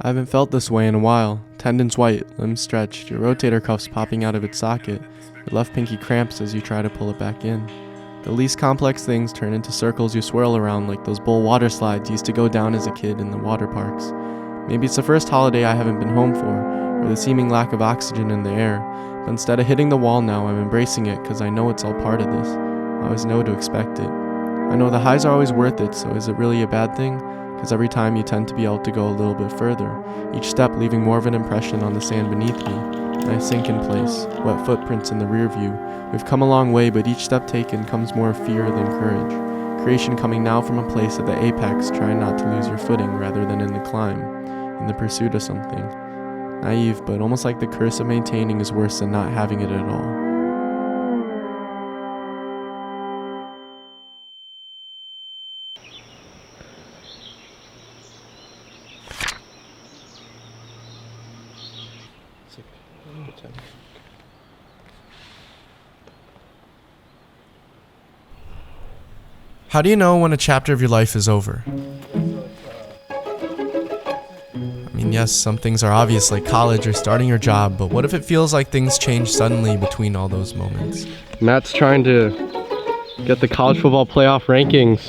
I haven't felt this way in a while. Tendons white, limbs stretched, your rotator cuffs popping out of its socket, your left pinky cramps as you try to pull it back in. The least complex things turn into circles you swirl around like those bull water slides you used to go down as a kid in the water parks. Maybe it's the first holiday I haven't been home for, or the seeming lack of oxygen in the air, but instead of hitting the wall now, I'm embracing it because I know it's all part of this. I always know to expect it. I know the highs are always worth it, so is it really a bad thing? Because every time you tend to be able to go a little bit further, each step leaving more of an impression on the sand beneath me. And I sink in place, wet footprints in the rear view. We've come a long way, but each step taken comes more fear than courage. Creation coming now from a place at the apex, trying not to lose your footing rather than in the climb, in the pursuit of something. Naive, but almost like the curse of maintaining is worse than not having it at all. How do you know when a chapter of your life is over? I mean, yes, some things are obvious like college or starting your job, but what if it feels like things change suddenly between all those moments? Matt's trying to get the college football playoff rankings.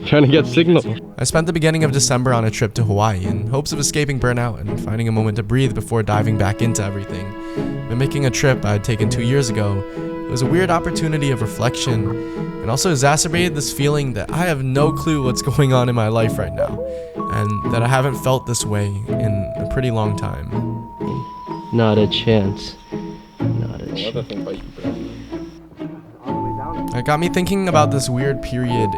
Trying to get signal. I spent the beginning of December on a trip to Hawaii in hopes of escaping burnout and finding a moment to breathe before diving back into everything. Mimicking a trip I had taken 2 years ago, it was a weird opportunity of reflection and also exacerbated this feeling that I have no clue what's going on in my life right now and that I haven't felt this way in a pretty long time. Not a chance. Not a chance. It got me thinking about this weird period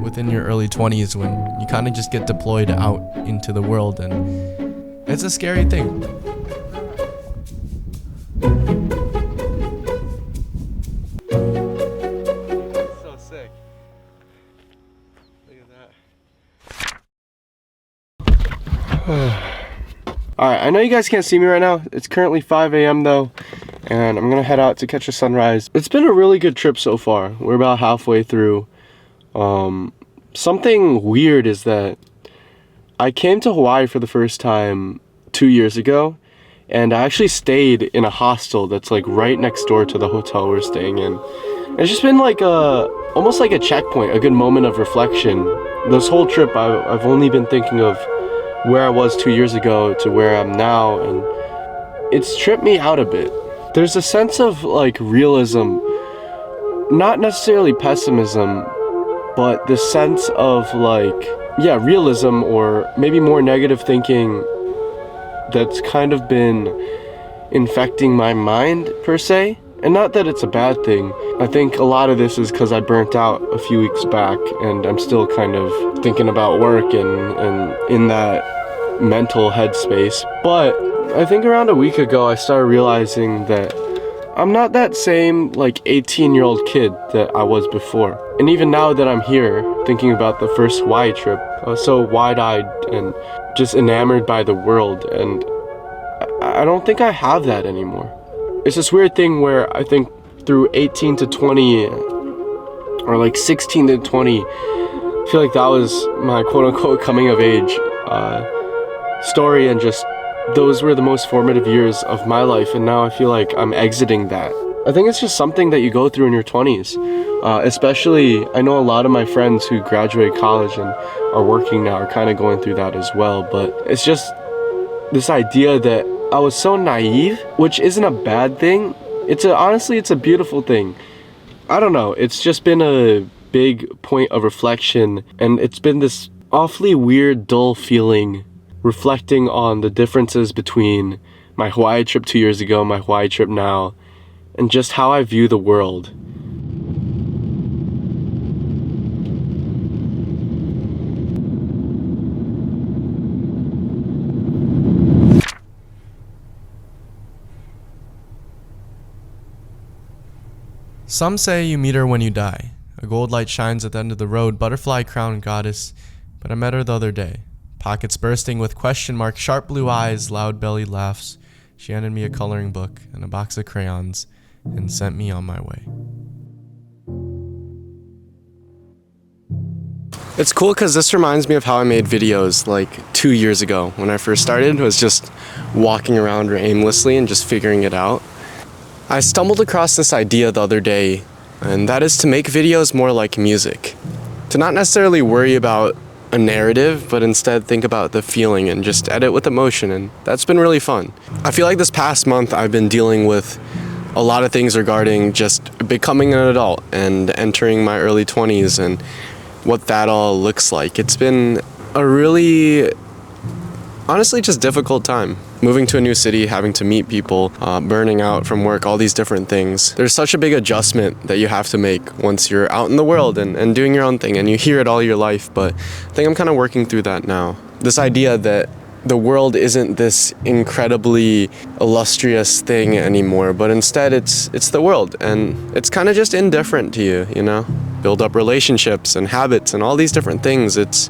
within your early 20s when you kind of just get deployed out into the world, and it's a scary thing. So sick. Look at that. Alright, I know you guys can't see me right now. It's currently 5 a.m. though, and I'm gonna head out to catch a sunrise. It's been a really good trip so far. We're about halfway through. Something weird is that I came to Hawaii for the first time 2 years ago, and I actually stayed in a hostel that's like right next door to the hotel we're staying in. It's just been like almost like a checkpoint, a good moment of reflection. This whole trip I've only been thinking of where I was 2 years ago to where I'm now, and it's tripped me out a bit. There's a sense of like realism, not necessarily pessimism, but the sense of like, yeah, realism or maybe more negative thinking that's kind of been infecting my mind per se. And not that it's a bad thing. I think a lot of this is because I burnt out a few weeks back and I'm still kind of thinking about work and in that mental headspace. But I think around a week ago I started realizing that I'm not that same like 18-year-old kid that I was before. And even now that I'm here thinking about the first Hawaii trip, I was so wide-eyed and just enamored by the world, and I don't think I have that anymore. It's this weird thing where I think through 18 to 20 or like 16 to 20, I feel like that was my quote-unquote coming of age story, and just those were the most formative years of my life, and now I feel like I'm exiting that. I think it's just something that you go through in your 20s. Especially, I know a lot of my friends who graduated college and are working now are kind of going through that as well, but it's just this idea that I was so naive, which isn't a bad thing. Honestly, it's a beautiful thing. I don't know, it's just been a big point of reflection, and it's been this awfully weird, dull feeling reflecting on the differences between my Hawaii trip 2 years ago, my Hawaii trip now, and just how I view the world. Some say you meet her when you die. A gold light shines at the end of the road, butterfly crowned goddess, but I met her the other day. Pockets bursting with question marks, sharp blue eyes, loud belly laughs. She handed me a coloring book and a box of crayons and sent me on my way. It's cool because this reminds me of how I made videos like 2 years ago. When I first started, it was just walking around aimlessly and just figuring it out. I stumbled across this idea the other day, and that is to make videos more like music. To not necessarily worry about a narrative, but instead think about the feeling and just edit with emotion, and that's been really fun. I feel like this past month I've been dealing with a lot of things regarding just becoming an adult and entering my early 20s and what that all looks like. It's been a really, honestly, just difficult time. Moving to a new city, having to meet people, burning out from work, all these different things. There's such a big adjustment that you have to make once you're out in the world and doing your own thing, and you hear it all your life, but I think I'm kind of working through that now. This idea that the world isn't this incredibly illustrious thing anymore, but instead it's the world, and it's kind of just indifferent to you, you know? Build up relationships and habits and all these different things. It's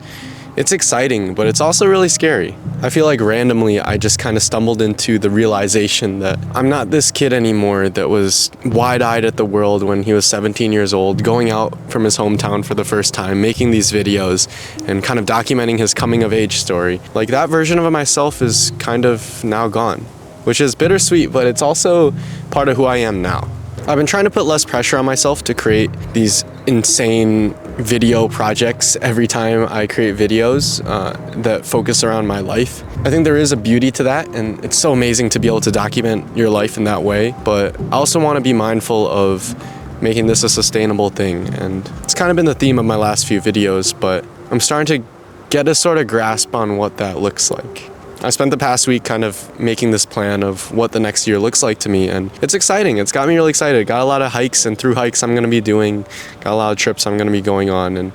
exciting, but it's also really scary. I feel like randomly I just kind of stumbled into the realization that I'm not this kid anymore that was wide-eyed at the world when he was 17 years old, going out from his hometown for the first time, making these videos and kind of documenting his coming-of-age story. Like, that version of myself is kind of now gone, which is bittersweet, but it's also part of who I am now. I've been trying to put less pressure on myself to create these insane video projects every time I create videos that focus around my life. I think there is a beauty to that, and it's so amazing to be able to document your life in that way, but I also want to be mindful of making this a sustainable thing, and it's kind of been the theme of my last few videos, but I'm starting to get a sort of grasp on what that looks like. I spent the past week kind of making this plan of what the next year looks like to me, and it's exciting. It's got me really excited. Got a lot of hikes and through hikes I'm going to be doing. Got a lot of trips I'm going to be going on, and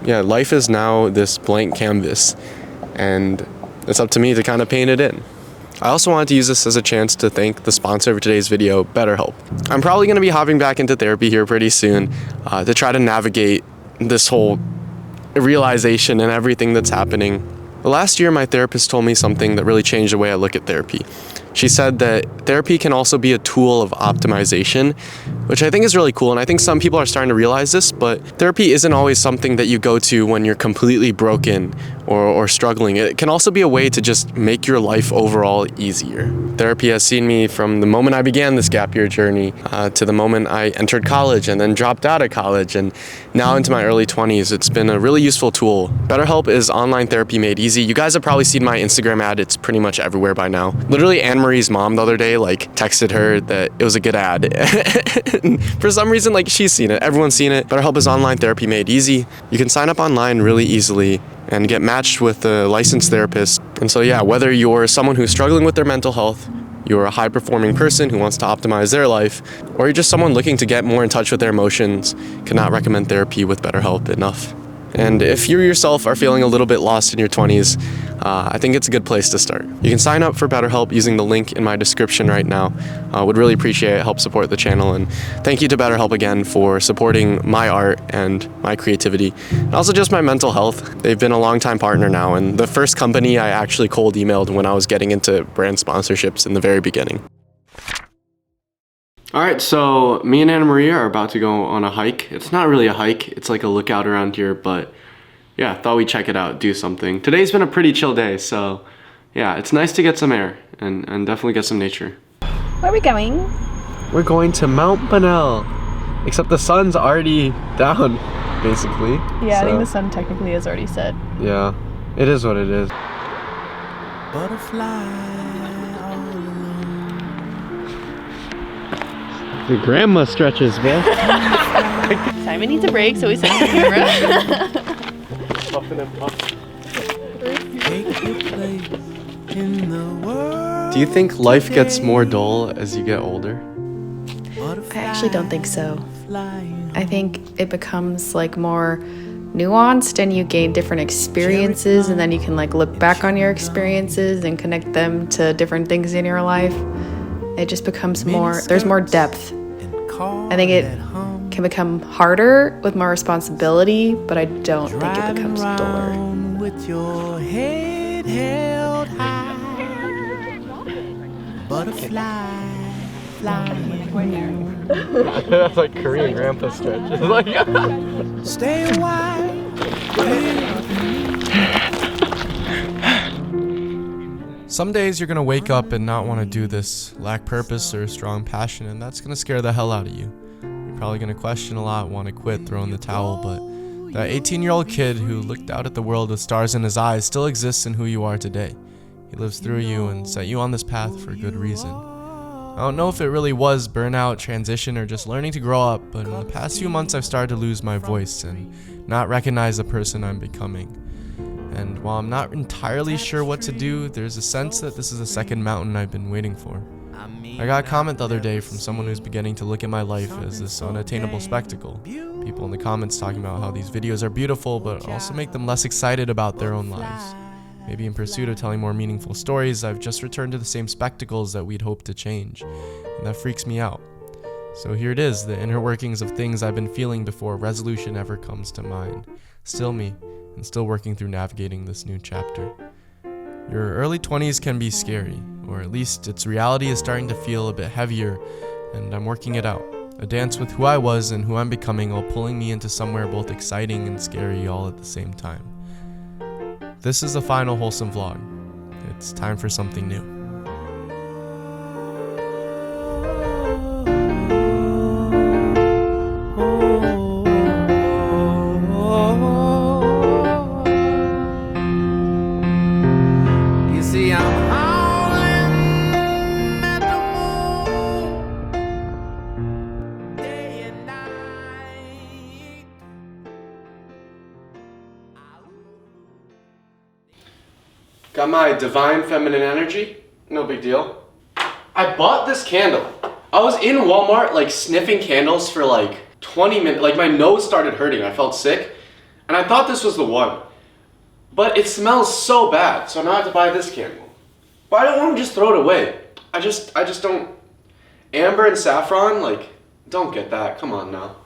yeah, life is now this blank canvas, and it's up to me to kind of paint it in. I also wanted to use this as a chance to thank the sponsor of today's video, BetterHelp. I'm probably going to be hopping back into therapy here pretty soon to try to navigate this whole realization and everything that's happening. Last year, my therapist told me something that really changed the way I look at therapy. She said that therapy can also be a tool of optimization, which I think is really cool, and I think some people are starting to realize this, but therapy isn't always something that you go to when you're completely broken or struggling. It can also be a way to just make your life overall easier. Therapy has seen me from the moment I began this gap year journey to the moment I entered college and then dropped out of college, and now into my early 20s. It's been a really useful tool. BetterHelp is online therapy made easy. You guys have probably seen my Instagram ad. It's pretty much everywhere by now. Literally, Anne-Marie's mom the other day texted her that it was a good ad. For some reason, she's seen it. Everyone's seen it. BetterHelp is online therapy made easy. You can sign up online really easily and get matched with a licensed therapist. And so yeah, whether you're someone who's struggling with their mental health, you're a high-performing person who wants to optimize their life, or you're just someone looking to get more in touch with their emotions, cannot recommend therapy with BetterHelp enough. And if you yourself are feeling a little bit lost in your 20s, I think it's a good place to start. You can sign up for BetterHelp using the link in my description right now. Would really appreciate it, help support the channel, and thank you to BetterHelp again for supporting my art and my creativity, and also just my mental health. They've been a long-time partner now, and the first company I actually cold emailed when I was getting into brand sponsorships in the very beginning. Alright, so me and Anna Maria are about to go on a hike. It's not really a hike, it's like a lookout around here, but yeah, thought we'd check it out, do something. Today's been a pretty chill day, so yeah, it's nice to get some air and definitely get some nature. Where are we going? We're going to Mount Bunnell, except the sun's already down, basically. Yeah, so I think the sun technically has already set. Yeah, it is what it is. Butterfly. Your grandma stretches, man. Simon needs a break, so we set the camera. Puffing and puffing. Take your place in the world. Do you think life gets more dull as you get older? I actually don't think so. I think it becomes more nuanced, and you gain different experiences, and then you can look back on your experiences and connect them to different things in your life. It just becomes there's more depth. I think it can become harder with more responsibility, but I don't think it becomes duller. With your head held high, butterfly flying. That's like Korean grandpa stretch. Stay a while Some days you're gonna wake up and not want to do this, lack purpose or strong passion, and that's gonna scare the hell out of you. You're probably gonna question a lot, want to quit, throw in the towel, but that 18-year-old kid who looked out at the world with stars in his eyes still exists in who you are today. He lives through you and set you on this path for good reason. I don't know if it really was burnout, transition, or just learning to grow up, but in the past few months I've started to lose my voice and not recognize the person I'm becoming. And while I'm not entirely sure what to do, there's a sense that this is a second mountain I've been waiting for. I got a comment the other day from someone who's beginning to look at my life as this unattainable spectacle. People in the comments talking about how these videos are beautiful, but also make them less excited about their own lives. Maybe in pursuit of telling more meaningful stories, I've just returned to the same spectacles that we'd hoped to change, and that freaks me out. So here it is, the inner workings of things I've been feeling before resolution ever comes to mind. Still me, and still working through navigating this new chapter. Your early 20s can be scary, or at least its reality is starting to feel a bit heavier, and I'm working it out. A dance with who I was and who I'm becoming while pulling me into somewhere both exciting and scary all at the same time. This is the final wholesome vlog. It's time for something new. You see, I'm howling at the moon day and night. Got my divine feminine energy? No big deal. I bought this candle. I was in Walmart like sniffing candles for like 20 minutes. Like my nose started hurting. I felt sick. And I thought this was the one. But it smells so bad. So now I have to buy this candle. But I don't want to just throw it away. I just don't. Amber and saffron, like, don't get that. Come on now.